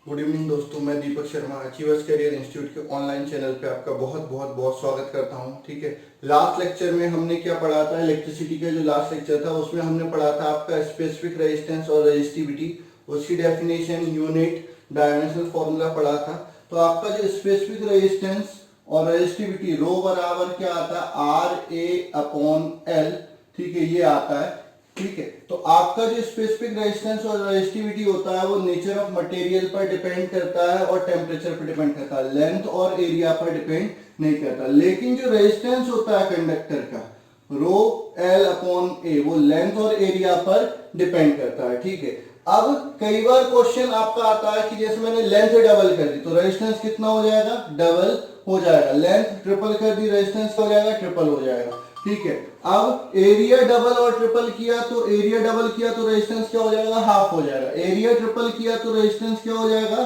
Good evening दोस्तों, मैं Deepak Sharma achievers career institute के ऑनलाइन चैनल पे आपका बहुत बहुत बहुत स्वागत करता हूं। ठीक है, लास्ट लेक्चर में हमने क्या पढ़ा था, इलेक्ट्रिसिटी का जो लास्ट लेक्चर था उसमें हमने पढ़ा था आपका स्पेसिफिक रेजिस्टेंस और रेजिस्टिविटी, उसकी डेफिनेशन, यूनिट, डायमेंशनल फॉर्मूला पढ़ा था। तो आपका जो स्पेसिफिक रेजिस्टेंस और रेजिस्टिविटी रो बराबर क्या आता है, आर ए अपॉन एल। ठीक है, ये आता है। ठीक है, तो आपका जो स्पेसिफिक रेजिस्टेंस और रेजिस्टिविटी होता है वो नेचर ऑफ मटेरियल पर डिपेंड करता है और टेम्परेचर पर डिपेंड करता है, लेंथ और एरिया पर डिपेंड नहीं करता। लेकिन जो रेजिस्टेंस होता है कंडक्टर का, रो एल अपॉन ए, वो लेंथ और एरिया पर डिपेंड करता है। ठीक है, अब कई बार क्वेश्चन आपका आता है कि जैसे मैंने लेंथ डबल कर दी तो रेजिस्टेंस कितना हो जाएगा, डबल हो जाएगा। लेंथ ट्रिपल कर दी, रेजिस्टेंस हो जाएगा ट्रिपल हो जाएगा। ठीक है, अब एरिया डबल और ट्रिपल किया तो एरिया डबल किया तो रेजिस्टेंस क्या हो जाएगा, हाफ हो जाएगा। एरिया ट्रिपल किया तो रेजिस्टेंस क्या हो जाएगा,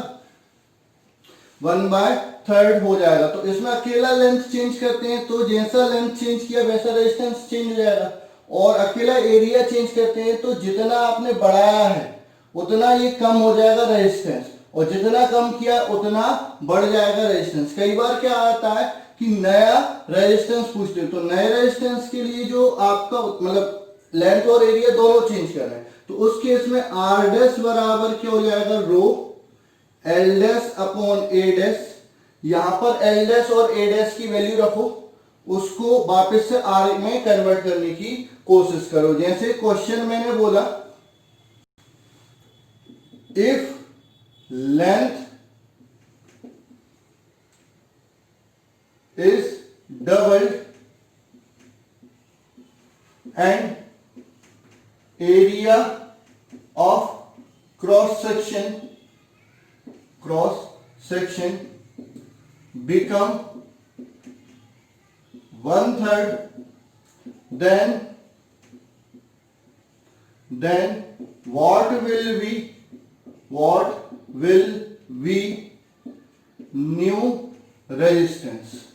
1/3 हो जाएगा। तो इसमें अकेला लेंथ चेंज करते हैं तो जैसा लेंथ चेंज किया वैसा रेजिस्टेंस चेंज हो जाएगा, और अकेला एरिया चेंज करते हैं तो जितना आपने बढ़ाया है उतना ये कम हो जाएगा रेजिस्टेंस, और जितना कम किया उतना बढ़ जाएगा रेजिस्टेंस। कई बार क्या आता है कि नया रेजिस्टेंस पूछते हैं, तो नए रेजिस्टेंस के लिए जो आपका मतलब लेंथ और एरिया दोनों चेंज करना है, तो उस केस में आर डैश बराबर क्या हो जाएगा, रो एल डैश अपॉन ए डैश। यहां पर एल डैश और ए डैश की वैल्यू रखो, उसको वापस से आर में कन्वर्ट करने की कोशिश करो। जैसे क्वेश्चन मैंने बोला, if length is doubled and area of cross section become 1/3, then what will be new resistance।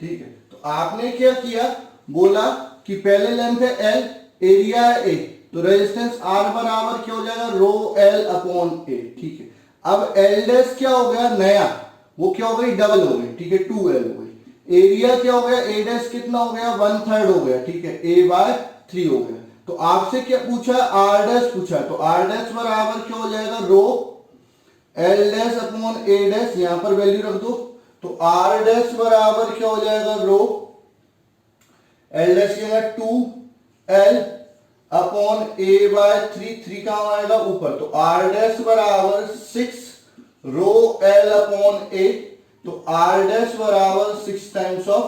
ठीक है, तो आपने क्या किया, बोला कि पहले लेंथ है एल, एरिया है ए, तो रेजिस्टेंस आर बराबर क्या हो जाएगा, रो एल अपॉन ए। ठीक है, अब एल डैश क्या हो गया नया, वो क्या हो गई, डबल हो गई। ठीक है, 2L हो गई। एरिया क्या हो गया, ए डैश कितना हो गया, 1/3 हो गया। ठीक है, A/3 हो गया। तो आपसे क्या पूछा, आर डैश पूछा, तो आर डैश बराबर क्या हो जाएगा, रो एल डैश अपॉन ए डैश, यहां पर वैल्यू रख दो। तो आर डैश बराबर क्या हो जाएगा, रो एल डैश क्या है 2L अपॉन A/3, 3 कहां आएगा ऊपर, तो आर डैश बराबर 6 रो एल अपॉन ए, तो आर डैश बराबर 6 टाइम्स ऑफ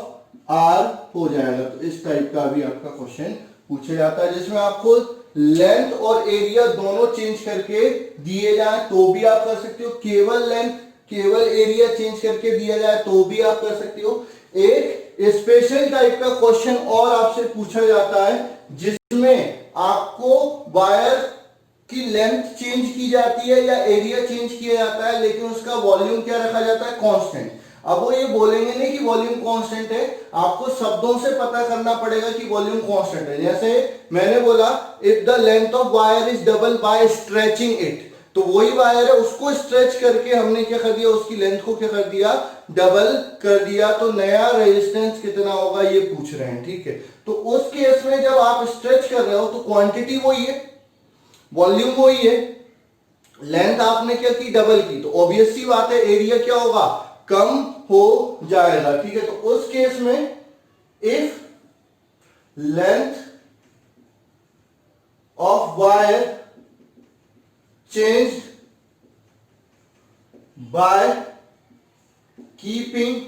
आर हो जाएगा। तो इस टाइप का भी आपका क्वेश्चन पूछा जाता है, जिसमें आपको लेंथ और एरिया दोनों चेंज करके दिए जाए तो भी आप कर सकते हो, केवल लेंथ केवल एरिया चेंज करके दिया जाए तो भी आप कर सकते हो। एक स्पेशल टाइप का क्वेश्चन और आपसे पूछा जाता है जिसमें आपको वायर की लेंथ चेंज की जाती है या एरिया चेंज किया जाता है, लेकिन उसका वॉल्यूम क्या रखा जाता है, कांस्टेंट। अब वो ये बोलेंगे नहीं कि वॉल्यूम कांस्टेंट है, आपको शब्दों से पता करना पड़ेगा कि वॉल्यूम कांस्टेंट है। जैसे मैंने बोला, if the length of wire is double by stretching it, तो वही वायर है, उसको स्ट्रेच करके हमने क्या कर दिया, उसकी लेंथ को क्या कर दिया, डबल कर दिया, तो नया रेजिस्टेंस कितना होगा ये पूछ रहे हैं। ठीक है, तो उस केस में जब आप स्ट्रेच कर रहे हो तो क्वांटिटी वही है, वॉल्यूम वही है, लेंथ आपने क्या की, डबल की, तो ऑब्वियस सी बात है एरिया क्या होगा, कम हो जाएगा। ठीक है, तो उस केस में if length of wire changed by keeping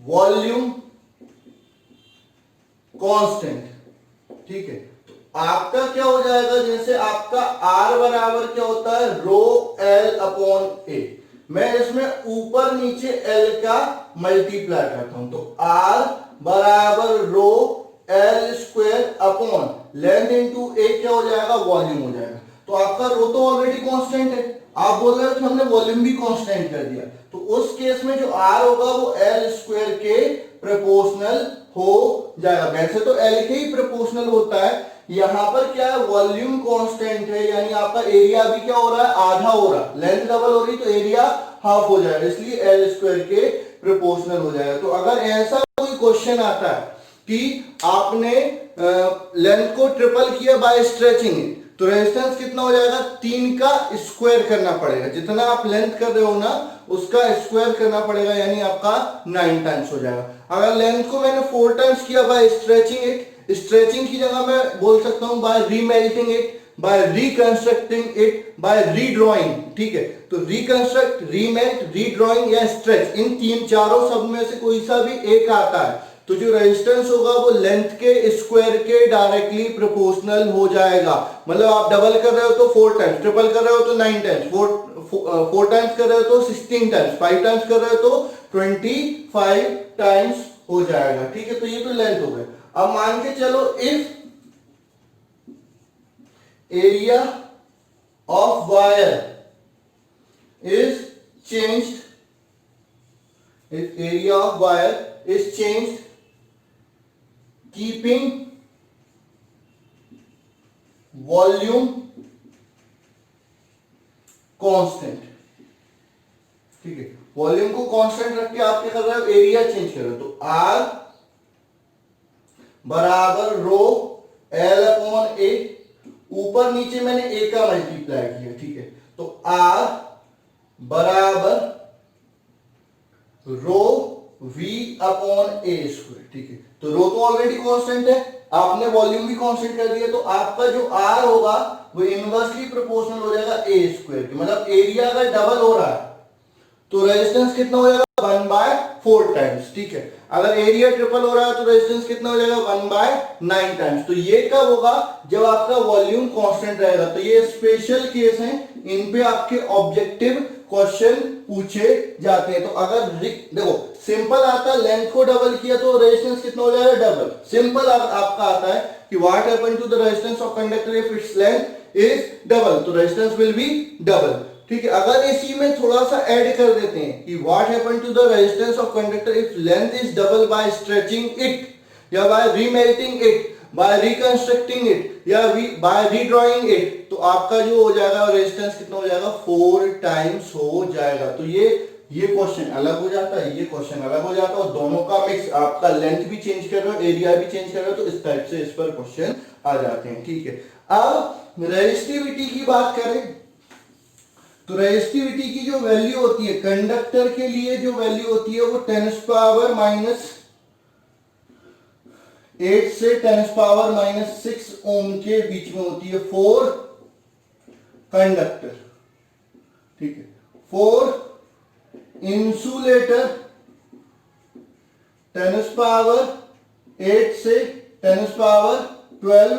volume constant। ठीक है, तो आपका क्या हो जाएगा, जैसे आपका R बराबर क्या होता है, रो एल अपॉन ए, मैं इसमें ऊपर नीचे L का मल्टीप्लाई करता हूं, तो R बराबर rho L square upon length into A क्या हो जाएगा, वॉल्यूम हो जाएगा। तो आपका रो तो ऑलरेडी कांस्टेंट है, आप बोल रहे हो कि हमने वॉल्यूम भी कांस्टेंट कर दिया, तो उस केस में जो आर होगा वो एल स्क्वायर के प्रोपोर्शनल हो जाएगा। वैसे तो एल के ही प्रोपोर्शनल होता है, यहाँ पर क्या है, वॉल्यूम कांस्टेंट है, यानी आपका एरिया भी क्या हो रहा है, आधा हो रहा है। लेंथ डबल हो रही तो एरिया हाफ हो जाएगा, इसलिए एल स्क्वायर के प्रोपोर्शनल हो जाएगा। तो अगर ऐसा कोई क्वेश्चन आता है कि आपने लेंथ को ट्रिपल किया बाय स्ट्रेचिंग, तो रेजिस्टेंस कितना हो जाएगा, 3 का स्क्वायर करना पड़ेगा, जितना आप लेंथ कर रहे हो ना उसका स्क्वायर करना पड़ेगा, यानी आपका 9 टाइम्स हो जाएगा। अगर लेंथ को मैंने 4 टाइम्स किया बाय स्ट्रेचिंग इट, स्ट्रेचिंग की जगह मैं बोल सकता हूं by remelting it, by reconstructing it, by redrawing. ठीक है, तो रिकंस्ट्रक्ट, रीमेल्ट, रीड्रॉइंग या स्ट्रेच, इन तीन चारों शब्द में से कोई सा भी एक आता है तो जो रेजिस्टेंस होगा वो लेंथ के स्क्वायर के डायरेक्टली प्रोपोर्शनल हो जाएगा। मतलब आप डबल कर रहे हो तो 4 टाइम्स, ट्रिपल कर रहे हो तो 9 टाइम्स, 4 टाइम्स कर रहे हो तो 16 टाइम्स, 5 टाइम्स कर रहे हो तो 25 टाइम्स हो जाएगा। ठीक है, तो ये तो लेंथ हो गया। अब मान के चलो if area of wire is changed, if area of wire is changed keeping volume constant। ठीक है, वॉल्यूम को कांस्टेंट रख के आप क्या कर रहे हो, एरिया चेंज कर रहे हो, तो R बराबर रो L अपॉन A, ऊपर नीचे मैंने A का मल्टीप्लाई किया। ठीक है, तो R बराबर रो V अपॉन A स्क्वायर। ठीक है, तो रो तो ऑलरेडी कांस्टेंट है, आपने वॉल्यूम भी कांस्टेंट कर दिया, तो आपका जो R होगा वो इनवर्सली प्रोपोर्शनल हो जाएगा A स्क्वायर के। मतलब एरिया अगर डबल हो रहा है तो रेजिस्टेंस कितना हो जाएगा, 1/4 टाइम्स। ठीक है, अगर एरिया ट्रिपल हो रहा है तो रेजिस्टेंस कितना हो जाएगा, 1/9 टाइम्स। तो ये कब होगा, जब आपका वॉल्यूम कांस्टेंट रहेगा। तो ये स्पेशल केस है, इन पे आपके ऑब्जेक्टिव क्वेश्चन पूछे जाते हैं। तो अगर देखो सिंपल आता है, लेंथ को डबल किया तो रेजिस्टेंस कितना हो जाएगा, डबल। सिंपल आपका आता है कि what happen to the resistance of conductor if its length is double, तो रेजिस्टेंस विल बी डबल। ठीक है, अगर इसी में थोड़ा सा ऐड कर देते हैं कि what happen to the resistance of conductor if length is double by stretching it, या by remelting it, by reconstructing it, या बाय रीड्रॉइंग इट, तो आपका जो हो जाएगा रेजिस्टेंस कितना हो जाएगा, 4 टाइम्स हो जाएगा। तो ये क्वेश्चन अलग हो जाता है, ये क्वेश्चन अलग हो जाता है, और दोनों का मिक्स, आपका लेंथ भी चेंज कर रहे हो, एरिया भी चेंज कर रहे हो, तो इस टाइप से इस पर क्वेश्चन आ जाते हैं। ठीक है, अब रेजिस्टिविटी की बात करें तो रेजिस्टिविटी की जो वैल्यू होती है कंडक्टर के लिए, जो वैल्यू होती है वो 10⁻⁸ से 10⁻⁶ ओम के बीच में होती है फॉर कंडक्टर। ठीक है, फॉर इंसुलेटर 10⁻⁸ से 10⁻12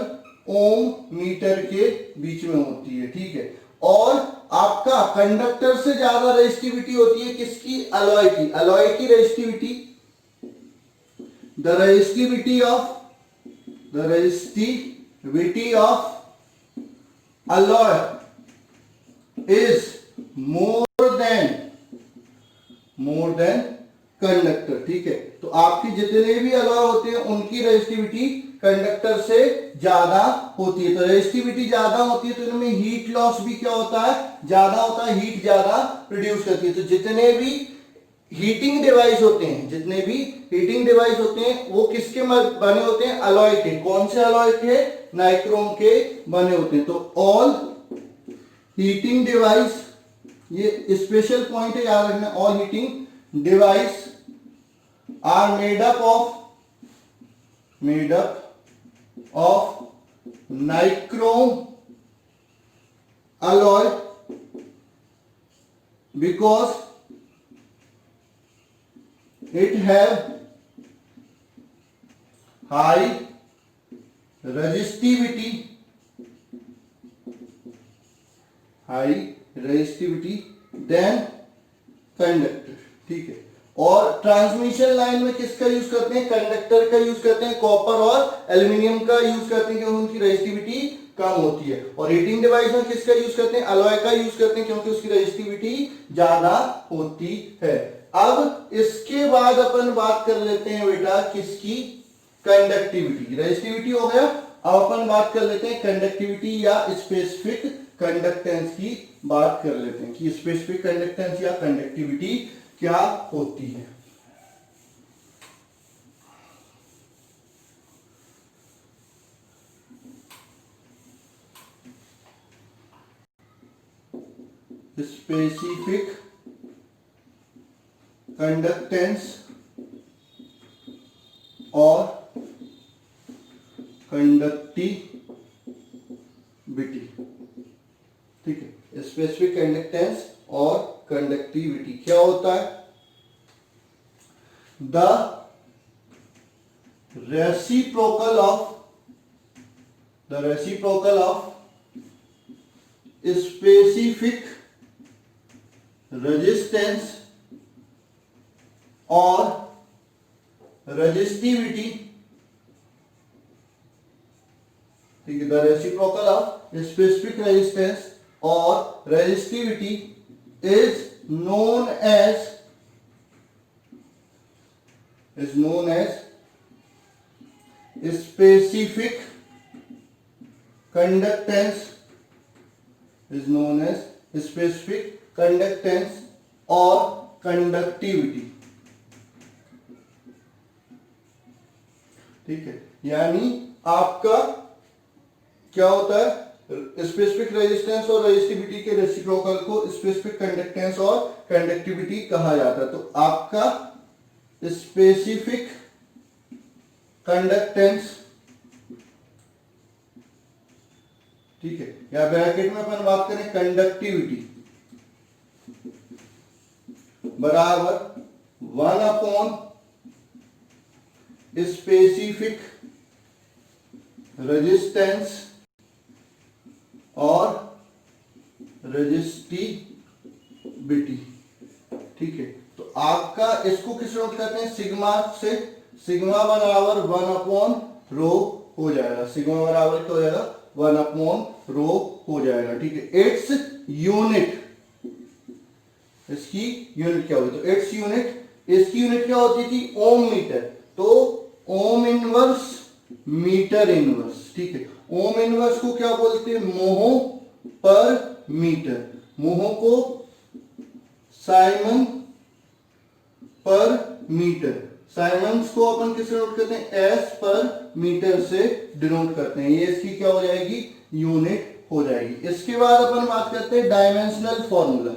ओम मीटर के बीच में होती है। ठीक है, और आपका कंडक्टर से ज्यादा रेजिस्टिविटी होती है किसकी, अलॉय की। अलॉय की resistivity, the resistivity of alloy is more than conductor. ठीक है, तो आपकी जितने भी अलॉय होते हैं उनकी रेजिस्टिविटी कंडक्टर से ज्यादा होती है। तो रेजिस्टिविटी ज्यादा होती है तो इनमें हीट लॉस भी क्या होता है, ज्यादा होता है, हीट ज्यादा प्रोड्यूस करती है। तो जितने भी हीटिंग डिवाइस होते हैं वो किसके बने होते हैं, अलॉय के। कौन से अलॉय के, नाइक्रोम के बने होते हैं। तो ऑल हीटिंग डिवाइस, ये स्पेशल पॉइंट है याद रखना, all heating device are made up of nichrome alloy because it have high resistivity than conductor। ठीक है, और ट्रांसमिशन लाइन में किसका यूज करते हैं, कंडक्टर का यूज करते हैं, कॉपर और एल्यूमिनियम का यूज करते हैं क्योंकि उनकी रेजिस्टिविटी कम होती है। और हीटिंग डिवाइस में किसका यूज करते हैं, अलॉय का यूज करते हैं क्योंकि उसकी रेजिस्टिविटी ज्यादा होती है। अब इसके बाद अपन बात कर लेते हैं बेटा किसकी, कंडक्टिविटी। रेजिस्टिविटी हो गया, अब अपन बात कर लेते हैं कंडक्टिविटी या स्पेसिफिक कंडक्टेंस की बात कर लेते हैं कि स्पेसिफिक कंडक्टेंस या कंडक्टिविटी क्या होती है। स्पेसिफिक कंडक्टेंस और कंडक्टिविटी, ठीक है। स्पेसिफिक कंडक्टेंस और कंडक्टिविटी क्या होता है? The reciprocal of specific resistance और रेजिस्टिविटी, ठीक है। The reciprocal of specific resistance और resistivity is known as specific conductance, is known as specific conductance और conductivity, ठीक है। यानी आपका क्या होता है? स्पेसिफिक रेजिस्टेंस और रेजिस्टिविटी के रेसिप्रोकल को स्पेसिफिक कंडक्टेंस और कंडक्टिविटी कहा जाता है। तो आपका स्पेसिफिक कंडक्टेंस, ठीक है, या ब्रैकेट में अपन बात करें कंडक्टिविटी, बराबर 1 स्पेसिफिक रेजिस्टेंस और रेजिस्टिविटी, ठीक है। तो आपका इसको किस नोट करते हैं? सिग्मा से। सिग्मा बराबर 1/रो हो जाएगा। सिग्मा बराबर क्या हो जाएगा? 1/रो हो जाएगा, ठीक है। इट्स यूनिट, इसकी यूनिट क्या होती? तो इट्स यूनिट, इसकी यूनिट क्या होती थी? ओम मीटर। तो ओम इनवर्स मीटर इनवर्स, ठीक है। ओम इनवर्स को क्या बोलते हैं? मोह पर मीटर। मोह को साइमन पर मीटर। साइमन्स को अपन किससे नोट करते हैं? एस पर मीटर से डिनोट करते हैं। ये इसकी क्या हो जाएगी? यूनिट हो जाएगी। इसके बाद अपन बात करते हैं डायमेंशनल फॉर्मूला।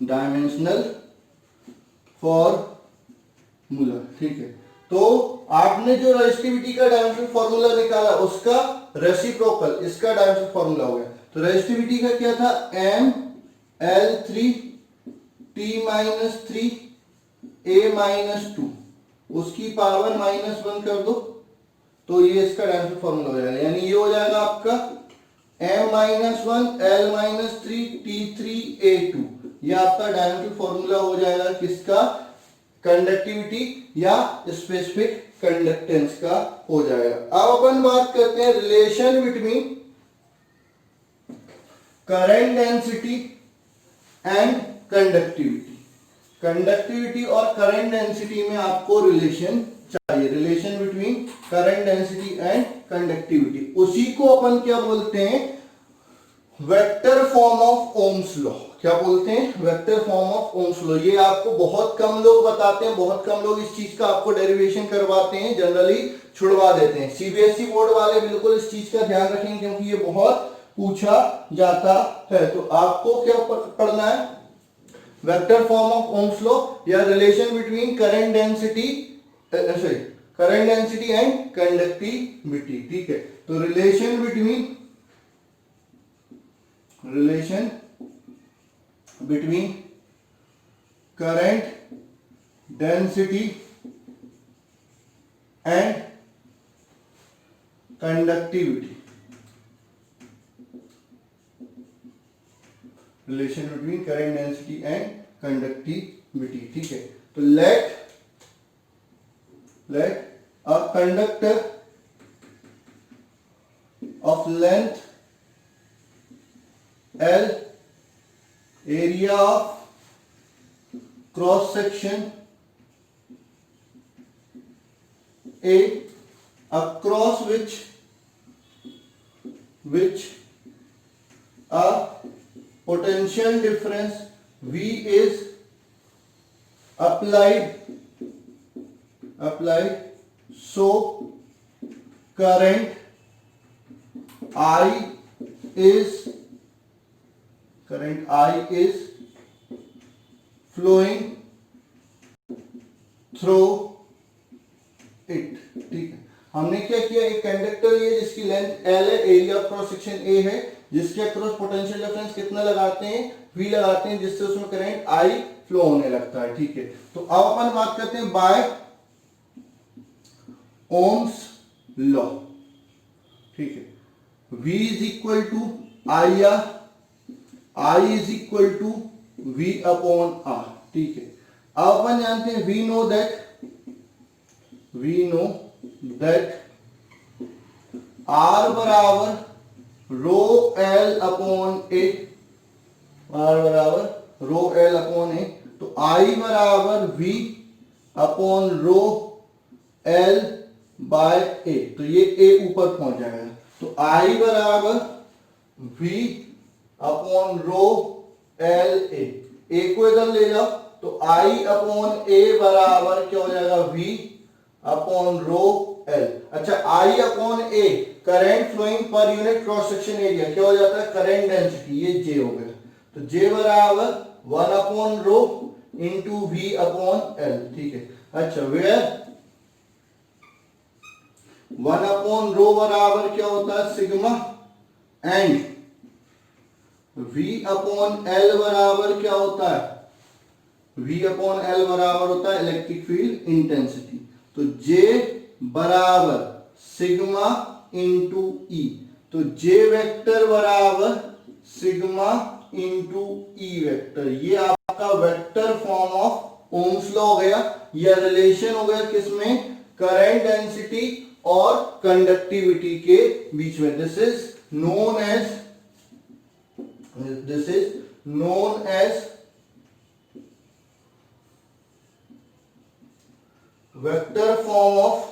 डायमेंशनल फॉर्मूला, ठीक है। तो आपने जो रेजिस्टिविटी का डायमेंशनल फॉर्मूला निकाला उसका रेसिप्रोकल इसका डायमेंशनल फॉर्मूला हो गया। तो रेजिस्टिविटी का क्या था? M_L_3T-3 A-2, उसकी पावर -1 कर दो तो ये इसका डायमेंशनल फॉर्मूला हो जाएगा। यानी ये हो जाएगा आपका M-1L-3T3A2। ये आपका डायमेंशनल फॉर्मूला हो जाएगा किसका? कंडक्टिविटी या स्पेसिफिक कंडक्टेंस का हो जाएगा। अब अपन बात करते हैं relation between current density and conductivity. Conductivity और करंट डेंसिटी में आपको रिलेशन चाहिए। Relation between current density and conductivity, उसी को अपन क्या बोलते हैं? Vector form of Ohm's law. क्या बोलते हैं? Vector form of ohms law. ये आपको बहुत कम लोग बताते हैं, बहुत कम लोग इस चीज का आपको डेरिवेशन करवाते हैं, जनरली छुड़वा देते हैं। सीबीएसई बोर्ड वाले बिल्कुल इस चीज का ध्यान रखेंगे क्योंकि ये बहुत पूछा जाता है। तो आपको क्या पढ़ना है? Vector form of ohms law या relation between current density and conductivity, ठीक है। तो relation between current density and conductivity, relation between current density and conductivity, ठीक है। तो let a conductor of length L, area of cross section A across which a potential difference V is applied, so current I is flowing through it। ठीक है, हमने क्या किया, एक conductor लिया जिसकी लेंथ L है, area of cross section A है, जिसके अक्रॉस पोटेंशियल डिफरेंस कितना लगाते हैं, V लगाते हैं, जिससे उसमें करंट I फ्लो होने लगता है। ठीक है, तो अब अपन बात करते हैं बाय ओम्स लॉ। ठीक है, V is equal to IR, I is equal to V upon R। ठीक है, अब अपन जानते हैं we know that R बराबर rho L upon A, R बराबर रो L अपॉन A, तो I बराबर V upon rho L by A, तो ये A ऊपर पहुंच जाएगा, तो I बराबर V upon rho L A, A को इधर ले जाओ, तो I अपॉन A बराबर क्या हो जाएगा, V अपॉन रो L। अच्छा, I upon A current flowing पर यूनिट क्रॉस सेक्शन एरिया क्या हो जाता है, करंट डेंसिटी, ये J हो गया, तो J बराबर 1 upon rho into V upon L। ठीक है, अच्छा वेयर 1 अपॉन रो बराबर क्या होता है, sigma, and V upon L बराबर क्या होता है, V अपॉन L बराबर होता है इलेक्ट्रिक फील्ड इंटेंसिटी, तो J बराबर सिग्मा इंटू E, तो J वेक्टर बराबर सिग्मा इंटू E वेक्टर, ये आपका vector form of Ohm's law हो गया, या रिलेशन हो गया किसमें, करंट डेंसिटी और कंडक्टिविटी के बीच में। This is known as vector form of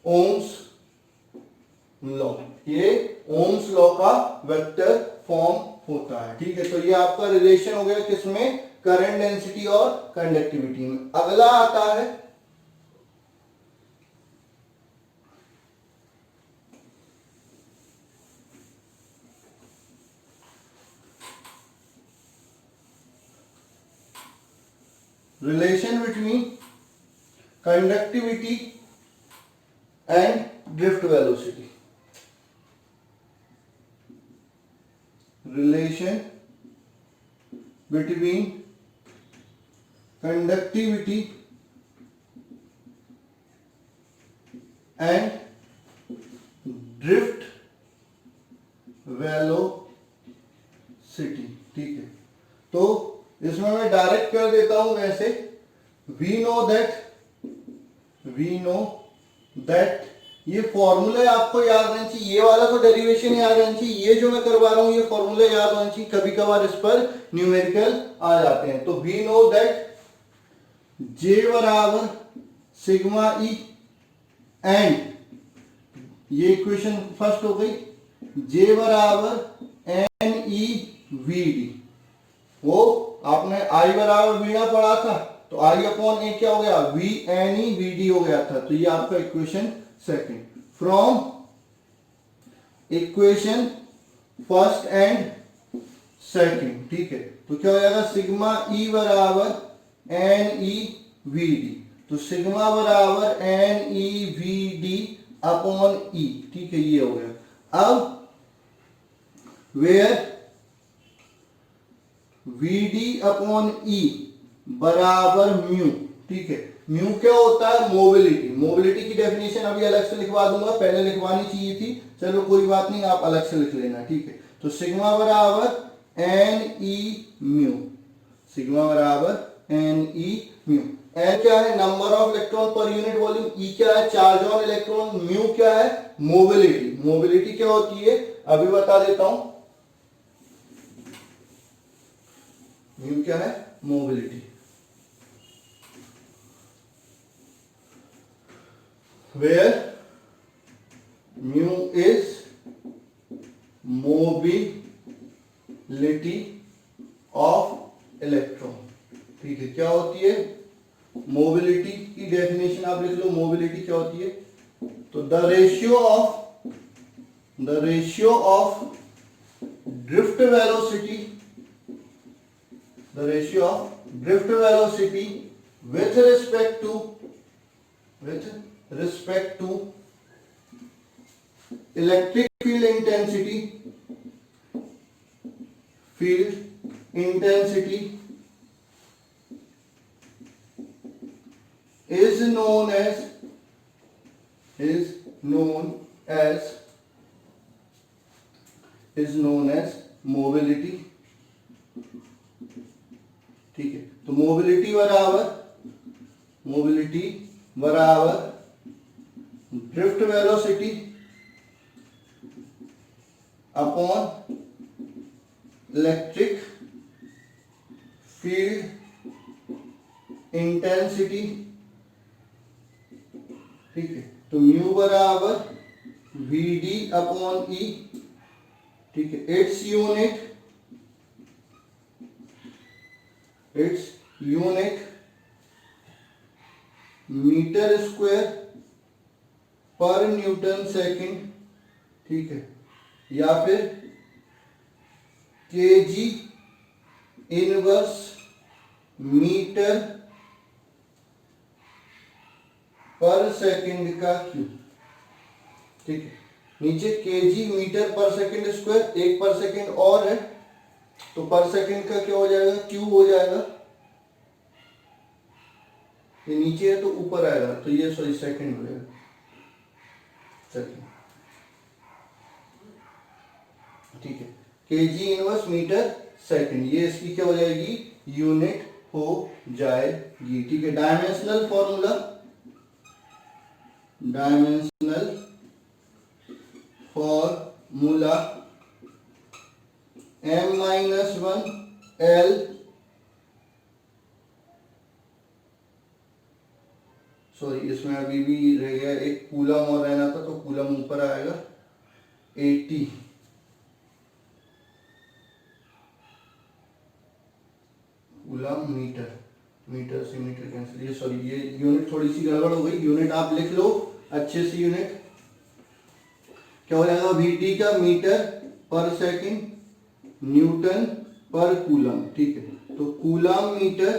ohms law, ये ओम्स लॉ का वेक्टर फॉर्म होता है। ठीक है, तो ये आपका रिलेशन हो गया किसमें, करंट डेंसिटी और कंडक्टिविटी में। अगला आता है relation between conductivity and drift velocity. Relation between conductivity and drift velocity. ठीक है, तो इसमें मैं डायरेक्ट कर देता हूं वैसे, वी नो दैट ये फॉर्मूले आपको याद रहना चाहिए, ये वाला तो डेरिवेशन याद रहना चाहिए, ये जो मैं करवा रहा हूं ये फॉर्मूले याद होना चाहिए, कभी कभार इस पर न्यूमेरिकल आ जाते हैं। तो वी नो दैट J बराबर सिग्मा E एंड, ये इक्वेशन फर्स्ट हो गई, J बराबर NEVD, वो आपने I बराबर वीणा पढ़ा था, तो I अपॉन ए क्या हो गया, VNEVD हो गया था, तो ये आपका equation second. From equation first and second, ठीक है, तो क्या हो जाएगा, सिग्मा E बराबर NEVD, तो सिग्मा बराबर NEVD अपॉन E, ठीक है, ये हो गया। अब वेयर VD अपॉन E बराबर म्यू, ठीक है, म्यू क्या होता है, मोबिलिटी। मोबिलिटी की डेफिनेशन अभी अलग से लिखवा दूंगा, पहले लिखवानी चाहिए थी, चलो कोई बात नहीं, आप अलग से लिख लेना, ठीक है। तो सिग्मा बराबर NE म्यू, सिग्मा बराबर NE म्यू। एन क्या है, number of electron per unit volume, E क्या है, चार्ज ऑन इलेक्ट्रॉन, म्यू क्या है, मोबिलिटी। मोबिलिटी क्या होती है अभी बता देता हूं, म्यू क्या है, mobility. where mu is mobility of electron। ठीक है, क्या होती है मोबिलिटी की डेफिनेशन आप लिख लो। मोबिलिटी क्या होती है? तो the ratio of drift velocity with respect to electric field intensity is known as mobility। ठीक है, तो मोबिलिटी बराबर drift velocity upon electric field intensity. ठीक है, तो म्यू बराबर VD अपॉन E। ठीक है, इट्स यूनिट मीटर स्क्वायर पर न्यूटन सेकंड। ठीक है, या फिर केजी इनवर्स मीटर पर सेकंड का क्यूब। ठीक है, नीचे केजी मीटर पर सेकंड स्क्वायर, एक पर सेकंड और है तो पर सेकंड का क्या हो जाएगा? क्यूब हो जाएगा। ये नीचे है तो ऊपर आएगा, तो ये सॉरी सेकंड हो जाएगा। सेकंड। ठीक है, केजी इनवर्स मीटर सेकंड, ये इसकी क्या हो जाएगी? यूनिट हो जाएगी। ठीक है, dimensional formula m-1 L sorry इसमें अभी भी रह गया एक कूलम और रहना था, तो कूलम ऊपर आएगा 80 कूलम मीटर से मीटर कैंसिल। ये सॉरी ये यूनिट थोड़ी सी गड़बड़ हो गई। यूनिट आप लिख लो अच्छे से। यूनिट क्या हो जाएगा? VT का मीटर पर सेकंड, न्यूटन पर कूलम। ठीक है, तो coulomb metre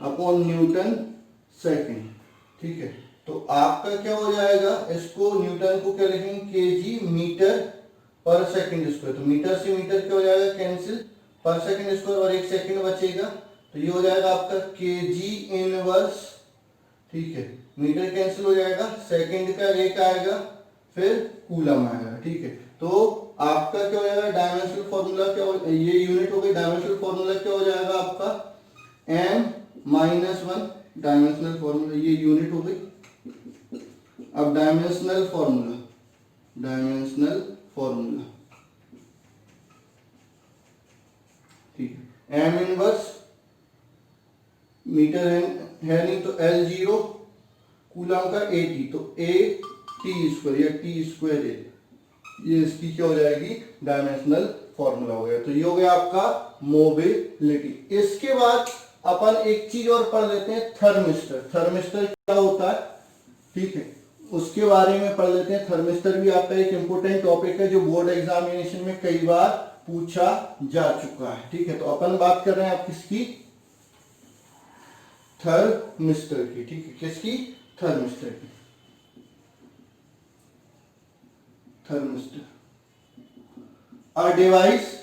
upon newton second. ठीक है, तो आपका क्या हो जाएगा? इसको न्यूटन को क्या लिखेंगे? केजी मीटर पर सेकंड स्क्वायर। तो मीटर से मीटर क्या हो जाएगा? कैंसिल, पर सेकंड स्क्वायर और एक सेकंड बचेगा, तो ये हो जाएगा आपका केजी इनवर्स। ठीक है, मीटर कैंसिल हो जाएगा, सेकंड का एक आएगा, फिर कूलम आएगा। ठीक है, तो आपका क्या हो जाएगा? डायमेंशनल फॉर्मूला क्या हो, ये यूनिट हो गई। डायमेंशनल फॉर्मूला क्या हो जाएगा आपका? m-1 डायमेंशनल फॉर्मूला, ये यूनिट हो गई। अब डायमेंशनल फॉर्मूला ठीक है, m इनवर्स मीटर है नहीं तो L0, कूलम का 80 तो AT स्क्वायर या T स्क्वायर है। ये इसकी क्या हो जाएगी? डायमेंशनल फॉर्मूला हो गया। तो ये हो गया आपका मोबिलिटी। इसके बाद अपन एक चीज और पढ़ लेते हैं, थर्मिस्टर। थर्मिस्टर क्या होता है? ठीक है, उसके बारे में पढ़ लेते हैं। थर्मिस्टर भी आपका एक इंपोर्टेंट टॉपिक है जो बोर्ड एग्जामिनेशन में कई बार पूछा जा चुका है। ठीक है, तो अपन बात कर रहे हैं आप किसकी? थर्मिस्टर की। ठीक है, किसकी? थर्मिस्टर की। Thermistor a device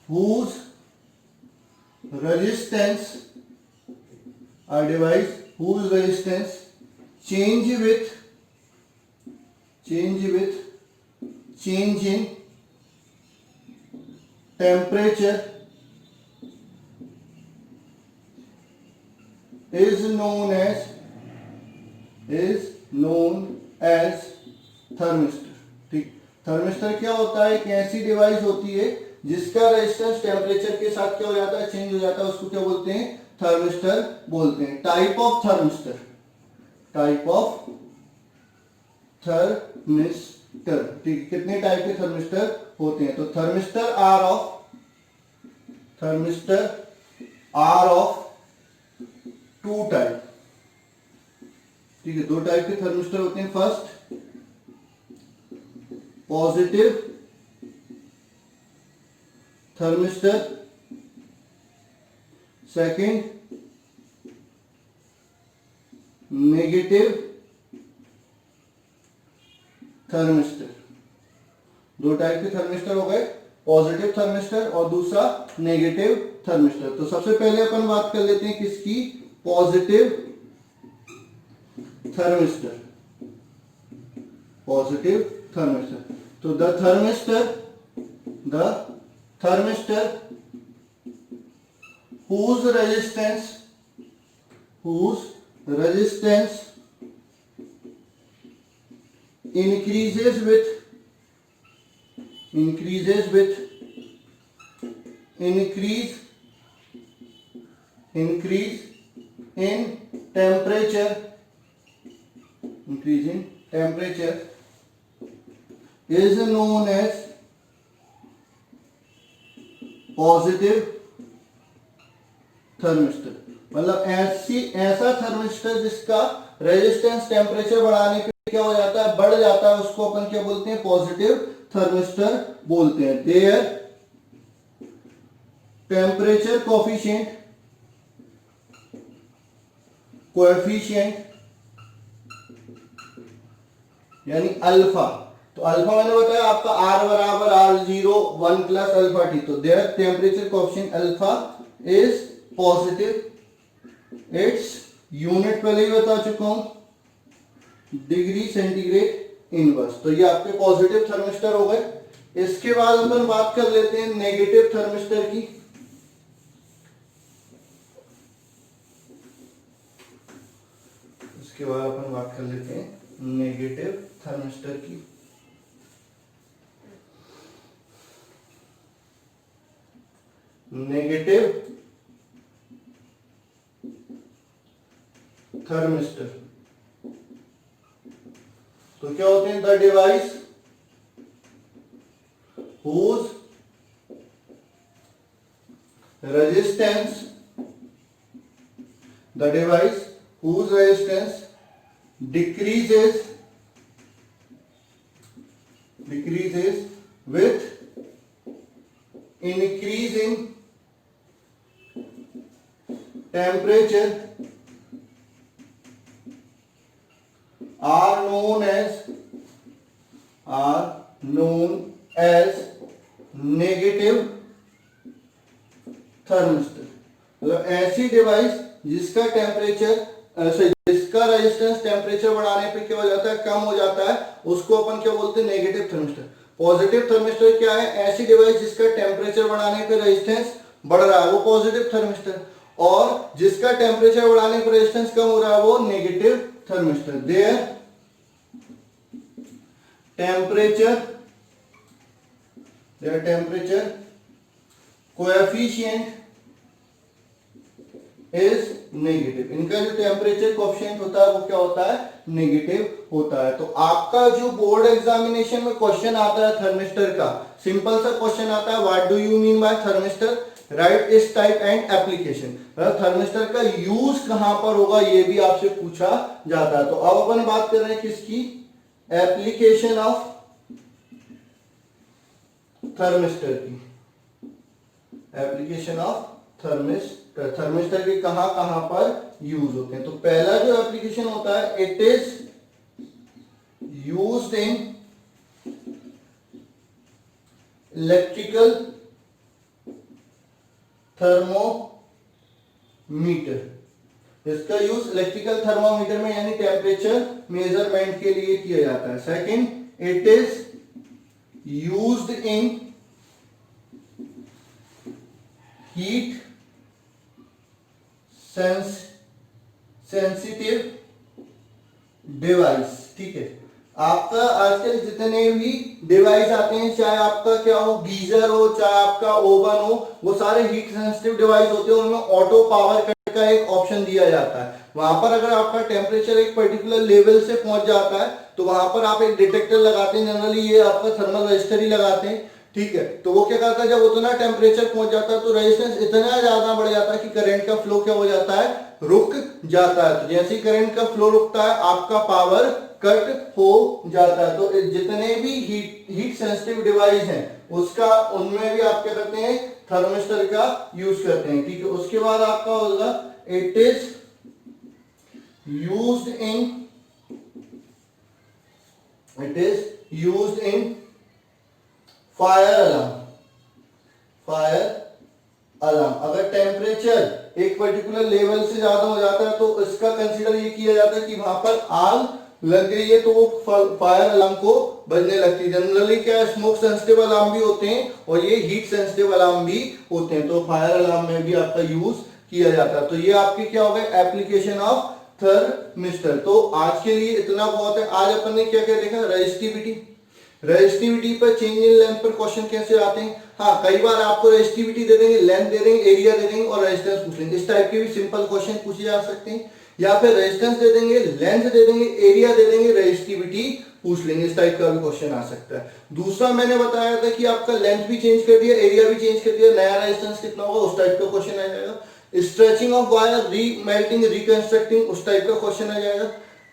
whose resistance change with change in temperature is known as thermistor. ठीक, थर्मिस्टर क्या होता है? एक ऐसी डिवाइस होती है जिसका रेजिस्टेंस टेम्परेचर के साथ क्या हो जाता है? चेंज हो जाता है, उसको क्या बोलते हैं? थर्मिस्टर बोलते हैं। Type of thermistor type of thermistor. ठीक है, कितने टाइप के थर्मिस्टर होते हैं? तो thermistor are of two type. ठीक है, दो टाइप के थर्मिस्टर होते हैं। First positive thermistor, second negative thermistor. दो टाइप के थर्मिस्टर हो गए, पॉजिटिव थर्मिस्टर और दूसरा नेगेटिव थर्मिस्टर। तो सबसे पहले अपन बात कर लेते हैं किसकी? Positive thermistor. Positive thermistor. तो the thermistor whose resistance increases with increase in temperature is known as positive thermistor. मतलब ऐसा थर्मिस्टर जिसका रेजिस्टेंस टेम्परेचर बढ़ाने पे क्या हो जाता है? बढ़ जाता है, उसको अपन क्या बोलते हैं? पॉजिटिव थर्मिस्टर बोलते हैं। देयर टेम्परेचर कोएफिशिएंट यानी अल्फा। तो अल्फा मैंने बताया आपका R बराबर R0 1 प्लस अल्फा टी। तो their temperature coefficient alpha is positive. Its unit पहले ही बता चुका हूं, डिग्री सेंटीग्रेड इनवर्स। तो ये आपके पॉजिटिव थर्मिस्टर हो गए। इसके बाद अपन बात कर लेते हैं नेगेटिव थर्मिस्टर की। इसके बाद अपन बात कर लेते हैं नेगेटिव थर्मिस्टर की। नेगेटिव थर्मिस्टर तो क्या होते हैं? The device whose resistance decreases with increasing temperature are known as negative thermistor. मतलब ऐसी डिवाइस जिसका रेजिस्टेंस टेम्परेचर बढ़ाने पे क्या हो जाता है? कम हो जाता है, उसको अपन क्या बोलते हैं? Negative thermistor. पॉजिटिव थर्मिस्टर क्या है? ऐसी डिवाइस जिसका टेम्परेचर बढ़ाने पे रेजिस्टेंस बढ़ रहा है, वो पॉजिटिव थर्मिस्टर। और जिसका टेम्परेचर बढ़ाने पर रेजिस्टेंस कम हो रहा है, वो negative thermistor. Their temperature coefficient is negative. इनका जो टेम्परेचर कोएफिशिएंट होता है वो क्या होता है? नेगेटिव होता है। तो आपका जो बोर्ड एग्जामिनेशन में क्वेश्चन आता है थर्मिस्टर का, सिंपल सा क्वेश्चन आता है, what do you mean by thermistor, right इस टाइप एंड एप्लीकेशन। थर्मिस्टर का यूज कहां पर होगा ये भी आपसे पूछा जाता है। तो अब अपन बात कर रहे हैं किसकी? एप्लीकेशन ऑफ थर्मिस्टर की। एप्लीकेशन ऑफ थर्मिस्टर के कहां पर यूज होते हैं? तो पहला जो एप्लीकेशन होता है, it is used in electrical thermometer. इसका यूज इलेक्ट्रिकल थर्मोमीटर में यानी टेम्परेचर मेजरमेंट के लिए किया जाता है। Second, it is used in heat sensitive device. ठीक है, आपका आजकल जितने भी डिवाइस आते हैं, चाहे आपका क्या हो, गीजर हो, चाहे आपका ओवन हो, वो सारे हीट सेंसिटिव डिवाइस होते हैं। उनमें ऑटो पावर कट का एक ऑप्शन दिया जाता है। वहां पर अगर आपका टेम्परेचर एक पर्टिकुलर लेवल से पहुंच जाता है तो वहां पर आप एक डिटेक्टर लगाते हैं, जनरली ये आपका थर्मल रजिस्टर ही लगाते हैं, ठीक है। तो वो क्या करता है, जब उतना टेम्परेचर पहुंच जाता है तो रेजिस्टेंस इतना ज्यादा बढ़ जाता है कि करंट का फ्लो क्या हो जाता है, रुक जाता है। तो जैसे ही करंट का फ्लो रुकता है आपका पावर कट हो जाता है। तो जितने भी हीट सेंसिटिव डिवाइस हैं उसका, उनमें भी आप क्या करते हैं, थर्मिस्टर का यूज करते हैं, ठीक है। उसके बाद आपका होगा it is used in fire alarm. अगर टेम्परेचर एक पर्टिकुलर लेवल से ज्यादा हो जाता है तो इसका कंसीडर ये किया जाता है कि वहां पर आग लग गई है तो वो फायर अलार्म को बजने लगती है। जनरली क्या स्मोक सेंसिटिव अलार्म भी होते हैं और ये हीट सेंसिटिव अलार्म भी होते हैं, तो फायर अलार्म में भी आपका यूज किया जाता है। तो ये आपके क्या हो गए, एप्लीकेशन ऑफ थर्मिस्टर। तो आज के लिए इतना बहुत है। आज अपन ने क्या क्या देखा, रेजिस्टिविटी पर, चेंज इन लेंथ पर क्वेश्चन कैसे आते हैं। हाँ, कई बार आपको रेजिस्टिविटी दे देंगे, लेंथ दे देंगे, एरिया दे देंगे और रेजिस्टेंस पूछ लेंगे। इस टाइप के भी सिंपल क्वेश्चन पूछे जा सकते हैं। या फिर रेजिस्टेंस दे देंगे, लेंथ दे देंगे, एरिया दे देंगे, रेजिस्टिविटी पूछ लेंगे। इस टाइप का भी क्वेश्चन आ सकता है। दूसरा मैंने बताया था कि आपका लेंथ भी चेंज कर दिया, एरिया भी चेंज कर दिया, नया रेजिस्टेंस कितना होगा उस टाइप का क्वेश्चन आ जाएगा। स्ट्रेचिंग ऑफ वायर, रीमेल्टिंग, रिकंस्ट्रक्टिंग, उस टाइप का क्वेश्चन आ जाएगा।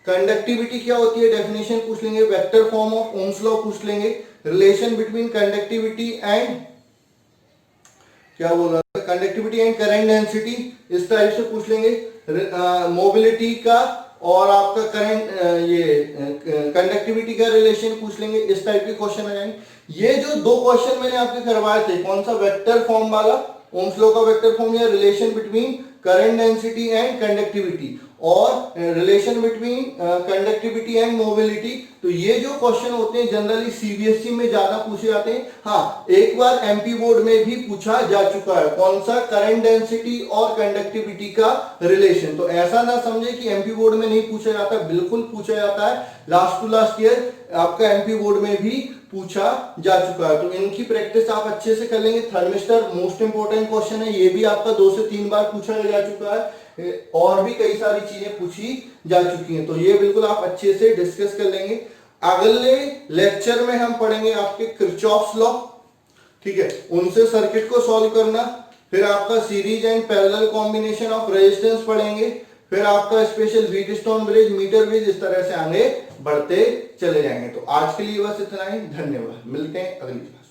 कंडक्टिविटी क्या होती है, डेफिनेशन पूछ लेंगे। Vector form of Ohm's law पूछ लेंगे। रिलेशन बिटवीन कंडक्टिविटी एंड, क्या बोल रहा है, कंडक्टिविटी एंड करंट डेंसिटी, इस टाइप से पूछ लेंगे। मोबिलिटी का और आपका करंट, ये कंडक्टिविटी का रिलेशन पूछ लेंगे। इस टाइप के क्वेश्चन आ जाएंगे। ये जो दो क्वेश्चन मैंने आपके करवाए थे, कौन सा, वेक्टर फॉर्म वाला, ओम्स लॉ का वेक्टर फॉर्म, या relation between current density and conductivity, और relation between conductivity and mobility, तो ये जो क्वेश्चन होते हैं जनरली सीबीएसई में ज्यादा पूछे जाते हैं। हाँ, एक बार एमपी बोर्ड में भी पूछा जा चुका है, कौन सा, करंट डेंसिटी और कंडक्टिविटी का रिलेशन। तो ऐसा ना समझे कि एमपी बोर्ड में नहीं पूछा जाता, बिल्कुल पूछा जाता है। लास्ट टू लास्ट ईयर आपका एमपी बोर्ड में भी पूछा जा चुका है। तो इनकी प्रैक्टिस आप अच्छे से कर लेंगे। थर्मिस्टर मोस्ट इंपोर्टेंट क्वेश्चन है, ये भी आपका 2 से 3 बार पूछा जा चुका है, और भी कई सारी चीजें पूछी जा चुकी हैं। तो ये बिल्कुल आप अच्छे से डिस्कस कर लेंगे। अगले लेक्चर में हम पढ़ेंगे आपके किरचॉफ्स लॉ, ठीक है, उनसे सर्किट को सॉल्व करना। फिर आपका series and parallel combination of resistance पढ़ेंगे। फिर आपका special Wheatstone bridge, metre bridge, इस तरह से आगे बढ़ते चले जाएंगे। तो आज के लिए बस इतना ही। धन्यवाद, मिलते हैं अगली क्लास।